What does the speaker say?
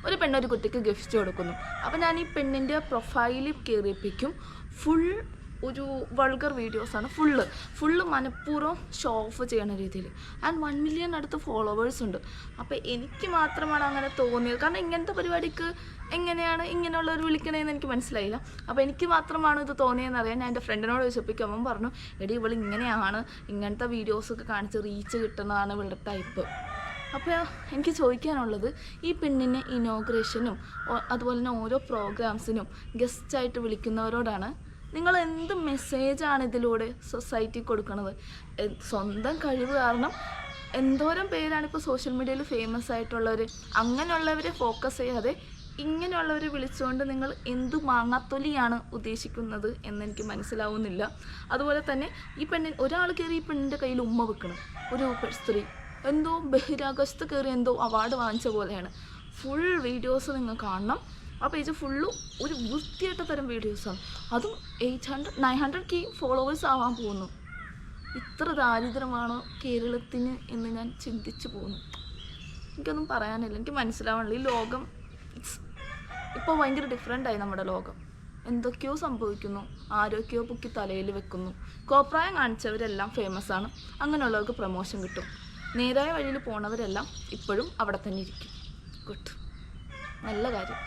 ഒരു പെണ്ണൊരു കുട്ടിക്ക് ഗിഫ്റ്റ് കൊടുക്കുന്നു. അപ്പോൾ ഞാൻ ഈ പെണ്ണിൻ്റെ പ്രൊഫൈലിൽ കയറിപ്പിക്കും. ഫുൾ ഒരു വൾഗർ വീഡിയോസാണ്, ഫുള്ള് മനഃപൂർവ്വം ഷോ ഓഫ് ചെയ്യണ രീതിയിൽ. ആൻഡ് 1 മില്യൺ അടുത്ത് ഫോളോവേഴ്സ് ഉണ്ട്. അപ്പോൾ എനിക്ക് മാത്രമാണ് അങ്ങനെ തോന്നിയത്. കാരണം ഇങ്ങനത്തെ പരിപാടിക്ക് എങ്ങനെയാണ് ഇങ്ങനെയുള്ളവർ വിളിക്കണതെന്ന് എനിക്ക് മനസ്സിലായില്ല. അപ്പോൾ എനിക്ക് മാത്രമാണ് ഇത് തോന്നിയതെന്ന് അറിയാൻ ഞാൻ എൻ്റെ ഫ്രണ്ടിനോട് ചോദിച്ചപ്പോൾ അവൻ പറഞ്ഞു, എടി ഇവൾ ഇങ്ങനെയാണ്, ഇങ്ങനത്തെ വീഡിയോസൊക്കെ കാണിച്ച് റീച്ച് കിട്ടുന്നതാണ് ഇവളുടെ ടൈപ്പ്. അപ്പോൾ എനിക്ക് ചോദിക്കാനുള്ളത്, ഈ പെണ്ണിനെ ഇനോഗ്രേഷനും അതുപോലെ തന്നെ ഓരോ പ്രോഗ്രാംസിനും ഗസ്റ്റായിട്ട് വിളിക്കുന്നവരോടാണ്, നിങ്ങൾ എന്ത് മെസ്സേജാണ് ഇതിലൂടെ സൊസൈറ്റി കൊടുക്കുന്നത്? സ്വന്തം കഴിവ് കാരണം എന്തോരം പേരാണ് ഇപ്പോൾ സോഷ്യൽ മീഡിയയിൽ ഫേമസ് ആയിട്ടുള്ളവർ. അങ്ങനെയുള്ളവരെ ഫോക്കസ് ചെയ്യാതെ ഇങ്ങനെയുള്ളവരെ വിളിച്ചുകൊണ്ട് നിങ്ങൾ എന്ത് മാങ്ങാത്തൊലിയാണ് ഉദ്ദേശിക്കുന്നത് എന്നെനിക്ക് മനസ്സിലാവുന്നില്ല. അതുപോലെ തന്നെ ഈ ഒരാൾ കയറി ഈ പെണ്ണിൻ്റെ കയ്യിൽ ഉമ്മ വെക്കണം, ഒരു സ്ത്രീ എന്തോ ബഹിരാകാശത്ത് കയറി എന്തോ അവാർഡ് വാങ്ങിച്ച പോലെയാണ്. ഫുൾ വീഡിയോസ് നിങ്ങൾ കാണണം. ആ പേജ് ഫുള്ളും ഒരു വൃത്തിയായിട്ട തരം വീഡിയോസാണ്. അതും 900K ഫോളോവേഴ്സ് ആവാൻ പോകുന്നു. ഇത്ര ദാരിദ്ര്യമാണോ കേരളത്തിന് എന്ന് ഞാൻ ചിന്തിച്ചു പോകുന്നു. എനിക്കൊന്നും പറയാനില്ല, എനിക്ക് മനസ്സിലാവണില്ല. ഈ ലോകം ഇപ്പോൾ ഭയങ്കര ഡിഫറെൻ്റായി. നമ്മുടെ ലോകം എന്തൊക്കെയോ സംഭവിക്കുന്നു, ആരൊക്കെയോ പൊക്കി തലയിൽ വെക്കുന്നു. കോപ്രായം കാണിച്ചവരെല്ലാം ഫേമസ് ആണ്, അങ്ങനെയുള്ളവർക്ക് പ്രമോഷൻ കിട്ടും. നേരായ വഴിയിൽ പോണവരെല്ലാം ഇപ്പോഴും അവിടെ തന്നെ ഇരിക്കും. ഗുഡ്, നല്ല കാര്യം.